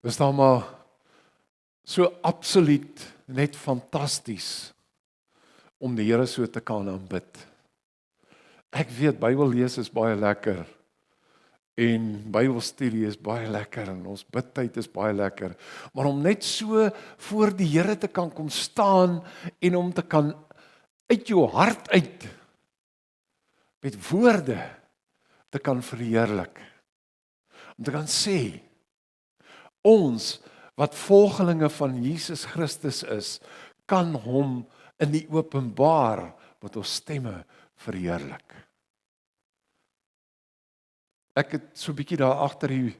Is dan maar so absoluut net fantasties om die Here so te kan aanbid. Ek weet Bybel lees is baie lekker en Bybelstudie is baie lekker en ons bidtyd is baie lekker, maar om net so voor die Here te kan kom staan en om te kan uit jou hart uit met woorde te kan verheerlik, om te kan sê, ons wat volgelinge van Jesus Christus is, kan hom in die openbaar met ons stemme verheerlik. Ek het so 'n bietjie daar agter die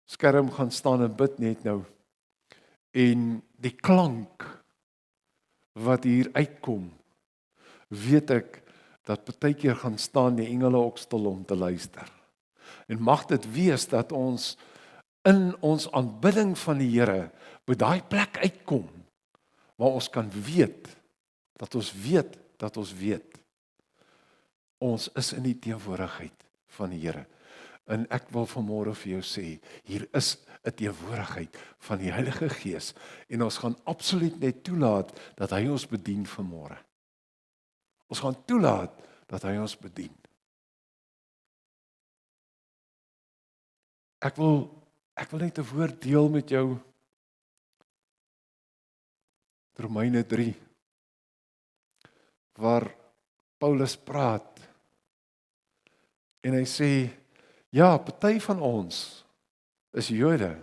skerm gaan staan en bid net nou. En die klank wat hier uitkom, weet ek dat partykeer gaan staan die engele ook stil om te luister. En mag dit wees dat ons in ons aanbidding van die Here by daai plek uitkom waar ons kan weet dat ons weet dat ons weet ons is in die teenwoordigheid van die Here. En ek wil vanmôre vir jou sê, hier is 'n teenwoordigheid van die Heilige Gees en ons gaan absoluut net toelaat dat hy ons bedien vanmôre. Ons gaan toelaat dat hy ons bedien. Ek wil net 'n woord deel met jou. Romeine 3 waar Paulus praat en hy sê, ja, party van ons is Jode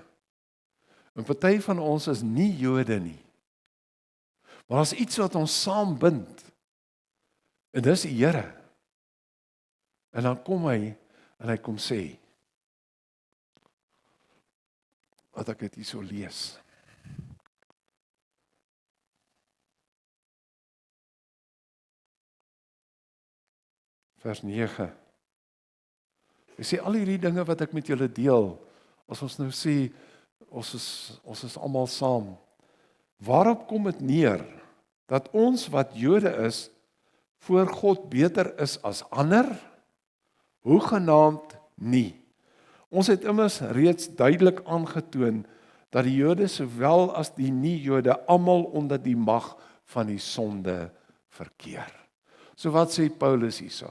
en party van ons is nie Jode nie. Maar as iets wat ons saambind en dis die Here. En dan kom hy en hy kom sê, wat ek dit hier so lees. Vers 9. Hy sê al hierdie dinge wat ek met julle deel, as ons nou sê, ons is almal saam. Waarop kom dit neer? Dat ons wat Jode is, voor God beter is as ander? Hoegenaamd nie. Ons het immers reeds duidelik aangetoon dat die Jode sowel as die nie-Jode almal onder die mag van die sonde verkeer. So wat sê Paulus hierso?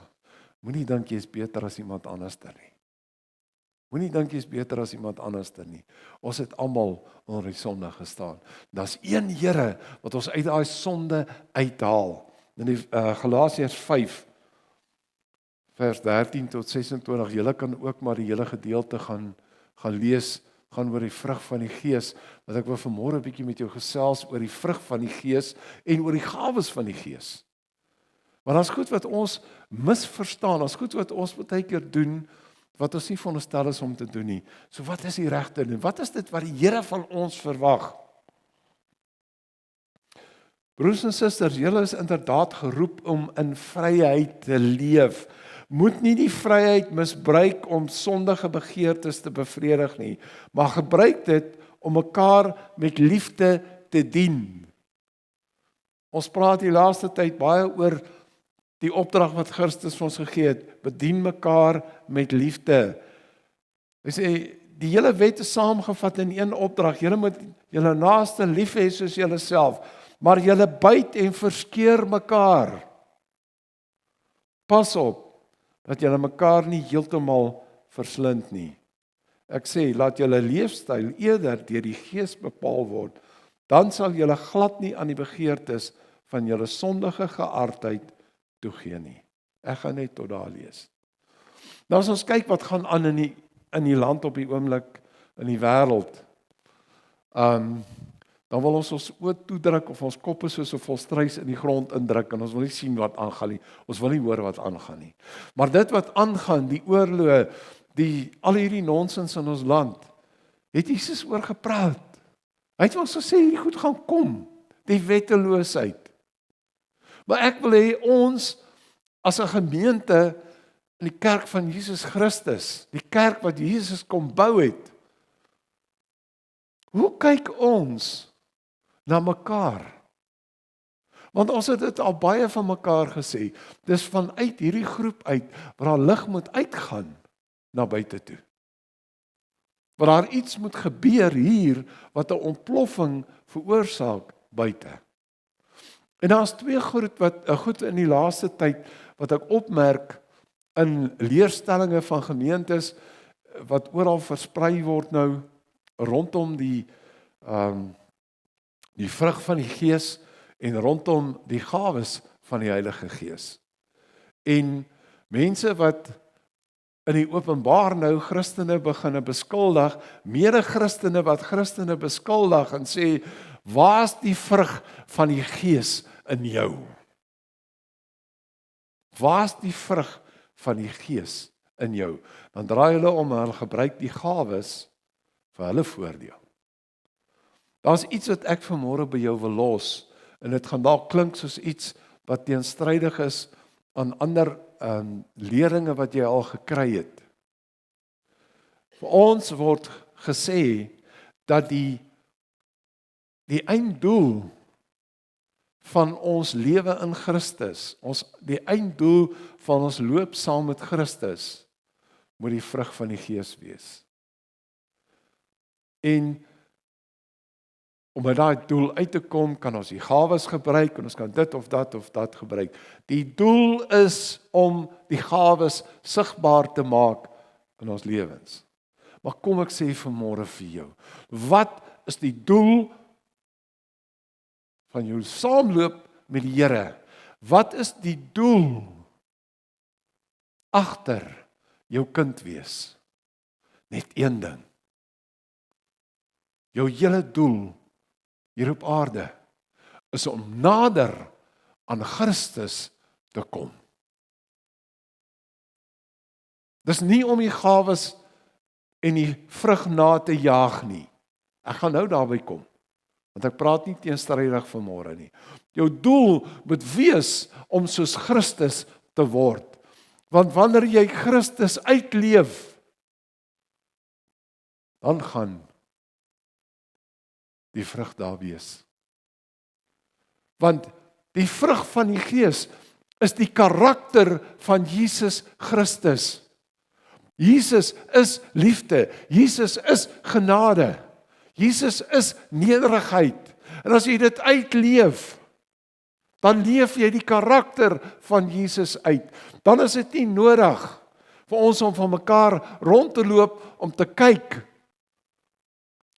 Moenie dink jy is beter as iemand anderster nie. Moenie dink jy is beter as iemand anderster nie. Ons het almal onder die sonde gestaan. Daar's een Here wat ons uit daai sonde uithaal. In die Galasiërs 5 vers 13 tot 26, julle kan ook maar die hele gedeelte gaan lees, gaan oor die vrug van die Gees, want ek wil vanmôre 'n bietjie met jou gesels oor die vrug van die Gees en oor die gawes van die Gees. Want daar's goed wat ons misverstaan, daar's goed wat ons baie keer doen, wat ons nie veronderstel is om te doen nie. So wat is die regte doen? Wat is dit wat die Here van ons verwag? Broers en susters, julle is inderdaad geroep om in vryheid te leef. Moet nie die vryheid misbruik om sondige begeertes te bevredig nie, maar gebruik dit om mekaar met liefde te dien. Ons praat die laaste tyd baie oor die opdrag wat Christus vir ons gegee het, bedien mekaar met liefde. Hy sê, die hele wet is saamgevat in een opdrag, julle moet julle naaste lief hê soos julleself, maar julle byt en verskeur mekaar. Pas op, dat julle mekaar nie heeltemal verslind nie. Ek sê, laat julle leefstyl eerder deur die Gees bepaal word, dan sal julle glad nie aan die begeertes van julle sondige geaardheid toegee nie. Ek gaan net tot daar lees. Nou as ons kyk wat gaan aan in die land op die oomblik, in die wêreld, dan wil ons oë toedruk of ons koppe soos 'n volstruis in die grond indruk en ons wil nie sien wat aangaan nie. Ons wil nie hoor wat aangaan nie. Maar dit wat aangaan, die oorloë, al hierdie nonsens in ons land, het Jesus oor gepraat. Hy het ons gesê hierdie goed gaan kom, die wetteloosheid. Maar ek wil hê ons as 'n gemeente in die kerk van Jesus Christus, die kerk wat Jesus kom bou het, hoe kyk ons na mekaar? Want ons het dit al baie van mekaar gesê, dis vanuit hierdie groep uit, waar lig moet uitgaan na buite toe. Want daar iets moet gebeur hier wat 'n ontploffing veroorsaak buite. En daar's twee goed in die laaste tyd wat ek opmerk in leerstellings van gemeentes wat oral versprei word nou rondom die vrug van die Gees en rondom die gawes van die Heilige Gees. En mense wat in die openbaar nou Christene begin beskuldig, mede-Christene wat Christene beskuldig en sê, waar's die vrug van die Gees in jou? Waar's die vrug van die Gees in jou? Dan draai hulle om en hulle gebruik die gawes vir hulle voordeel. Daar's iets wat ek vanmôre by jou wil los, en dit gaan dalk klink soos iets wat teenstrydig is aan ander leringe wat jy al gekry het. Vir ons word gesê dat die einddoel van ons lewe in Christus, die einddoel van ons loop saam met Christus, moet die vrug van die Gees wees. En om by daai doel uit te kom, kan ons die gawes gebruik, en ons kan dit of dat gebruik. Die doel is om die gawes sigbaar te maak in ons lewens. Maar kom ek sê vanmôre vir jou, wat is die doel van jou saamloop met die Here? Wat is die doel agter jou kind wees? Net een ding. Jou hele doel hier op aarde is om nader aan Christus te kom. Dis nie om die gawes en die vrug na te jaag nie. Ek gaan nou daarby kom, want ek praat nie teenstrydig vanmôre nie. Jou doel moet wees om soos Christus te word. Want wanneer jy Christus uitleef, dan gaan die vrug daar wees. Want die vrug van die Gees is die karakter van Jesus Christus. Jesus is liefde, Jesus is genade, Jesus is nederigheid. En as jy dit uitleef, dan leef jy die karakter van Jesus uit. Dan is dit nie nodig vir ons om van mekaar rond te loop om te kyk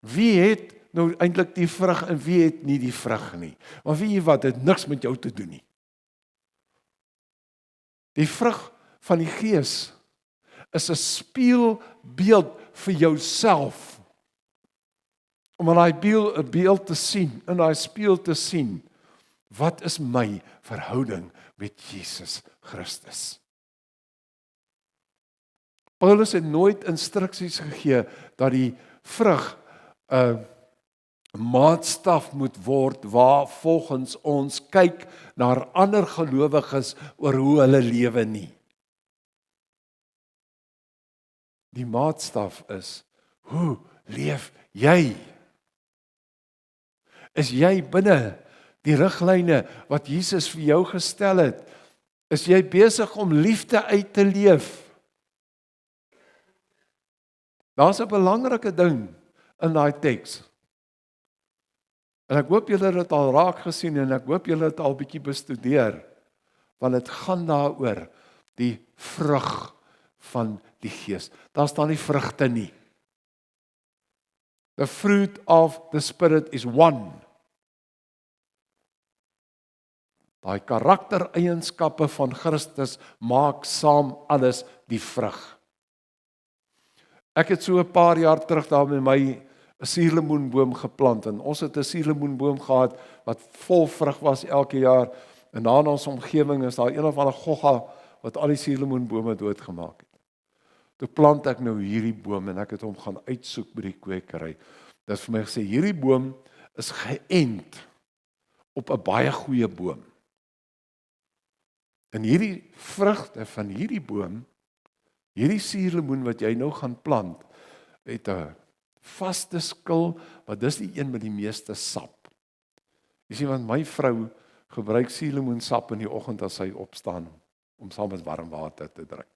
wie het nou eintlik die vrug en wie het nie die vrug nie. Want weet jy wat, dit het niks met jou te doen nie. Die vrug van die Gees is 'n spieelbeeld vir jouself. Om in daai beeld te sien, in daai spieël te sien, wat is my verhouding met Jesus Christus? Paulus het nooit instruksies gegee dat die vrug 'n maatstaf moet word waar volgens ons kyk na ander gelowiges oor hoe hulle lewe nie. Die maatstaf is, hoe leef jy? Is jy binne die riglyne wat Jesus vir jou gestel het? Is jy besig om liefde uit te leef? Daar's 'n belangrike ding in daai teks. En ek hoop julle het dit al raak gesien en ek hoop julle het al bietjie bestudeer, want dit gaan daaroor die vrug van die Gees. Daar staan nie vrugte nie. The fruit of the Spirit is one. Daai karaktereienskappe van Christus maak saam alles die vrug. Ek het so 'n paar jaar terug daar met my 'n suurlemoenboom geplant en ons het 'n suurlemoenboom gehad wat vol vrug was elke jaar en daar in ons omgewing is daar een of ander gogga wat al die suurlemoenbome doodgemaak het. Toe plant ek nou hierdie boom en ek het hom gaan uitsoek by die kwekery. Dit vir my gesê hierdie boom is geënt op 'n baie goeie boom. En hierdie vrugte van hierdie boom, hierdie suurlemoen wat jy nou gaan plant, het 'n vaste skil, maar dis die een met die meeste sap. Jy sien, want my vrou gebruik suurlemoensap in die oggend as sy opstaan om saam met warm water te drink.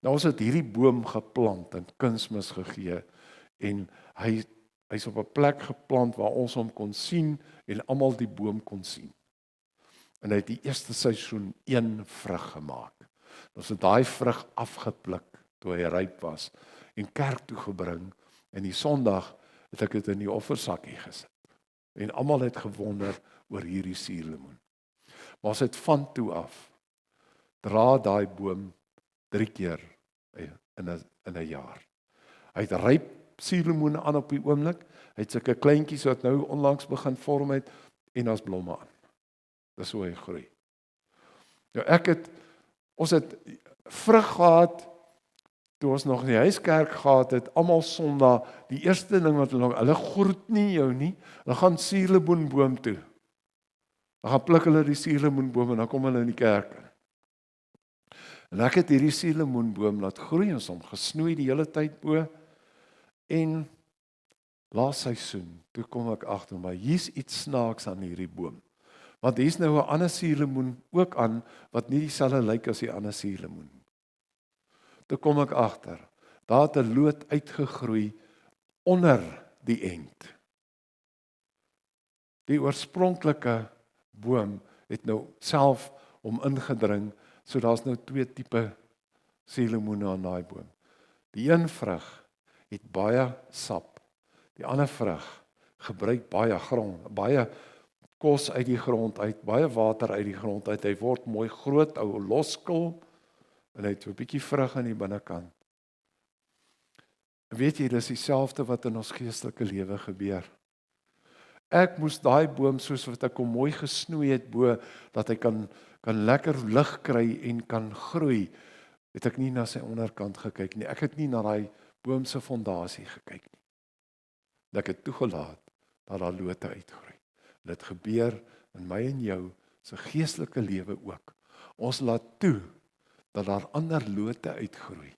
Nou ons het hierdie boom geplant en kunsmis gegee En hy's op 'n plek geplant waar ons hom kon sien en almal die boom kon sien. En hy het die eerste seisoen 1 vrug gemaak. Ons het daai vrug afgepluk toe hy ryp was en kerk toe gebring en die Sondag het ek dit in die offersakkie gesit. En almal het gewonder oor hierdie suurlemoen. Maar ons het van toe af dra daai boom 3 keer in 'n jaar. Hy het ryp suurlemoene aan op die oomblik. Hy het sulke kleintjies wat nou onlangs begin vorm het en daar's blomme aan. Dis hoe hy groei. Nou ons het vrug gehad toe ons nog in die huiskerk gehad het, almal Sondag, die eerste ding wat hulle groet nie jou nie, hulle gaan suurlemoenboom toe. Dan gaan pluk hulle die suurlemoenboom en dan kom hulle in die kerk. En ek het hierdie suurlemoenboom laat groei, ons hom gesnoei die hele tyd bo. En laas seisoen, toe kom ek agter, maar hier's iets snaaks aan hierdie boom. Want hier's nou 'n ander suurlemoen ook aan, wat nie dieselfde lyk as die ander suurlemoen. Toe kom ek agter, daar het 'n loot uitgegroei onder die end. Die oorspronklike boom het nou self om ingedring, so daar's nou 2 tipe suurlemoene aan daai boom. Die een vrug het baie sap, die ander vrug gebruik baie grond, baie kos uit die grond uit, baie water uit die grond uit, hy word mooi groot, ou loskil, en hy het 'n bietjie vrug aan die binnekant. Weet jy, dis dieselfde wat in ons geestelike lewe gebeur. Ek moes daai boom, soos wat ek hom mooi gesnoei het bo, dat hy kan lekker lig kry en kan groei, het ek nie na sy onderkant gekyk nie. Ek het nie na daai boom se fondasie gekyk nie. En ek het toegelaat dat daar lote uitgroei. En dit gebeur in my en jou se geestelike lewe ook. Ons laat toe dat daar ander lote uitgroei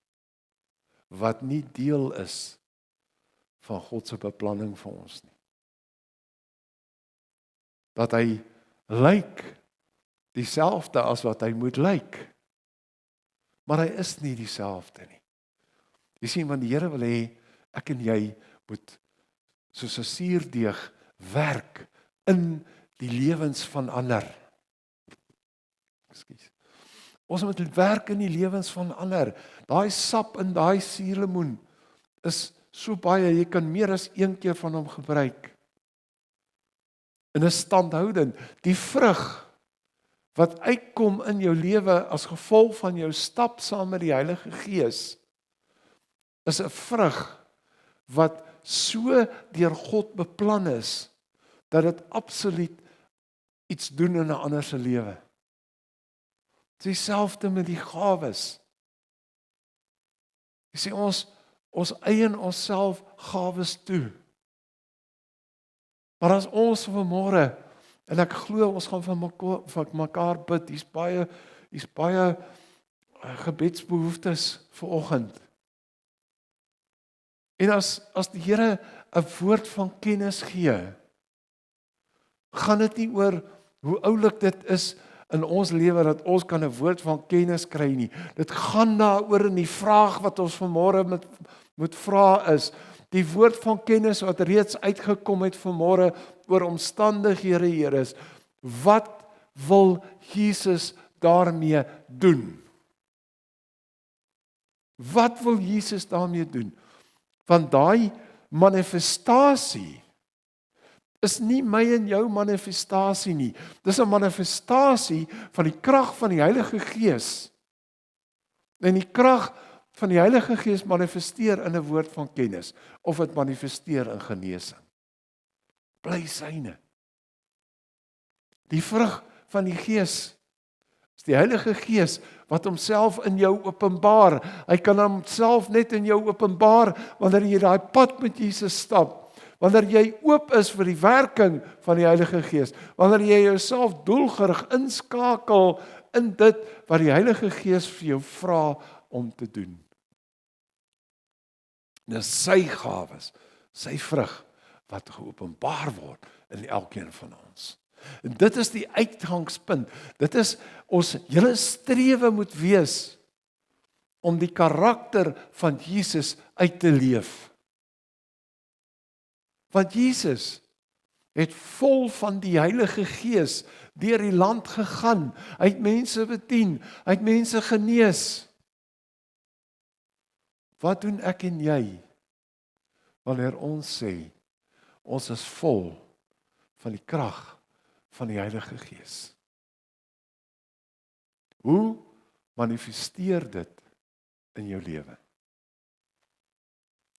wat nie deel is van God se beplanning vir ons nie. Dat hy lyk dieselfde as wat hy moet lyk. Maar hy is nie dieselfde nie. Jy sien, want die Here wil hê ek en jy moet soos 'n suurdeeg werk in die lewens van ander. Ekskuus. Ons moet werk in die lewens van ander. Daai sap in daai suurlemoen is so baie, jy kan meer as 1 keer van hom gebruik. En is standhoudend. Die vrug wat uitkom in jou lewe as gevolg van jou stap saam met die Heilige Gees, is 'n vrug wat so deur God beplan is, dat dit absoluut iets doen in 'n ander se lewe. Dit is dieselfde met die gawes. Jy sê ons eien onsself gawes toe. Maar as ons vanmôre, en ek glo ons gaan vir mekaar bid, hier's baie gebedsbehoeftes vanoggend. En as die Here 'n woord van kennis gee, gaan dit nie oor hoe oulik dit is in ons lewe dat ons kan 'n woord van kennis kry nie. Dit gaan daaroor in die vraag wat ons vanmôre moet vra is, die woord van kennis wat reeds uitgekom het vanmôre oor omstandighede, Here, is, wat wil Jesus daarmee doen? Wat wil Jesus daarmee doen? Want daai manifestasie is nie my en jou manifestasie nie. Dis 'n manifestasie van die krag van die Heilige Gees. En die krag van die Heilige Gees manifesteer in 'n woord van kennis, of dit manifesteer in genesing. Bly syne. Die vrug van die Gees is die Heilige Gees wat homself in jou openbaar. Hy kan homself net in jou openbaar wanneer jy daai pad met Jesus stap. Wanneer jy oop is vir die werking van die Heilige Gees, wanneer jy jouself doelgerig inskakel in dit wat die Heilige Gees vir jou vra om te doen. Dis sy gawes, sy vrug wat geopenbaar word in elkeen van ons. En dit is die uitgangspunt. Dit is ons hele strewe moet wees om die karakter van Jesus uit te leef. Want Jesus het vol van die Heilige Gees deur die land gegaan. Hy het mense bedien, hy het mense genees. Wat doen ek en jy wanneer ons sê, ons is vol van die krag van die Heilige Gees? Hoe manifesteer dit in jou lewe?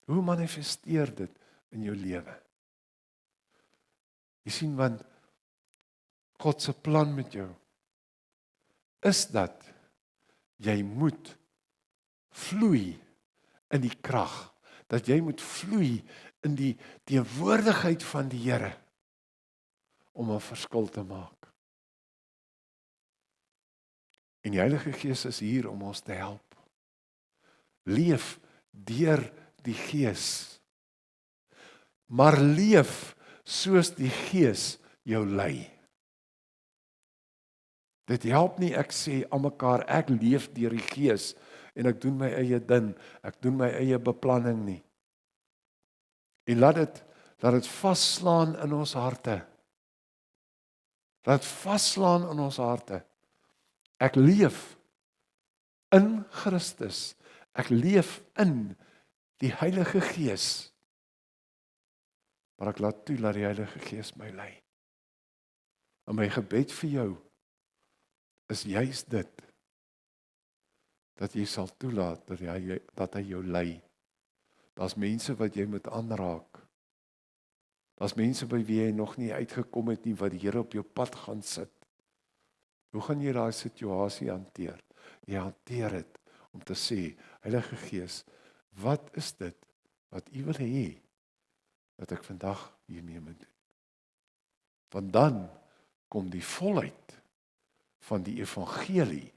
Hoe manifesteer dit in jou lewe? Jy sien, want God se plan met jou is dat jy moet vloei in die krag, dat jy moet vloei in die teenwoordigheid van die Here om 'n verskil te maak. En die Heilige Gees is hier om ons te help. Leef deur die Gees. Maar leef soos die Gees jou lei. Dit help nie ek sê aan mekaar ek leef deur die Gees en ek doen my eie ding, ek doen my eie beplanning nie. En laat dit vasslaan in ons harte. Laat vasslaan in ons harte. Ek leef in Christus. Ek leef in die Heilige Gees. Maar ek laat toe dat die Heilige Gees my lei. En my gebed vir jou is juis dit, dat jy sal toelaat dat hy jou lei. Daar's mense wat jy moet aanraak. Daar's mense by wie jy nog nie uitgekom het nie, wat die Here op jou pad gaan sit. Hoe gaan jy daai situasie hanteer? Jy hanteer dit om te sê, Heilige Gees, wat is dit wat U wil hê dat ek vandag hiermee moet doen? Want dan kom die volheid van die evangelie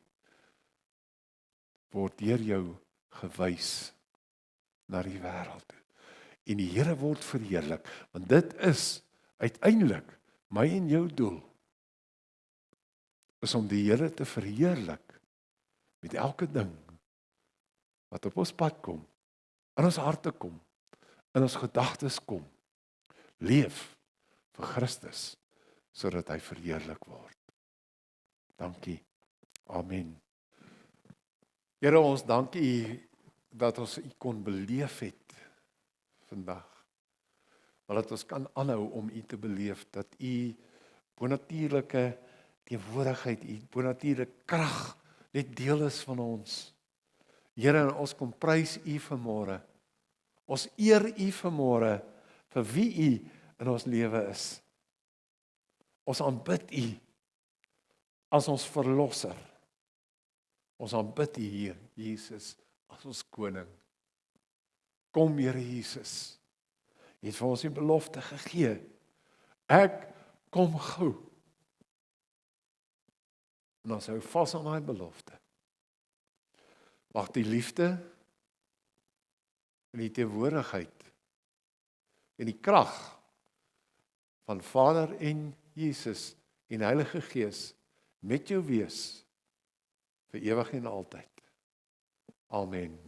word deur jou gewys na die wêreld toe. En die Here word verheerlik, want dit is uiteindelik my en jou doel, is om die Here te verheerlik met elke ding wat op ons pad kom, in ons harte kom, in ons gedagtes kom. Leef vir Christus, sodat hy verheerlik word. Dankie. Amen. Here, ons dank U dat ons U kon beleef het vandag. Maar dat ons kan aanhou om U te beleef, dat U bonatuurlike teenwoordigheid, U bonatuurlike krag net deel is van ons. Here, ons kom prys U vanmôre. Ons eer U vanmôre vir wie U in ons lewe is. Ons aanbid U as ons verlosser. Ons aanbid U, Heer Jesus, as ons koning. Kom, Here Jesus. U het vir ons die belofte gegee. Ek kom gou. En ons hou vas aan daai belofte. Mag die liefde en die teenwoordigheid en die krag van Vader en Jesus en Heilige Gees met jou wees vir ewig en altyd. Amen.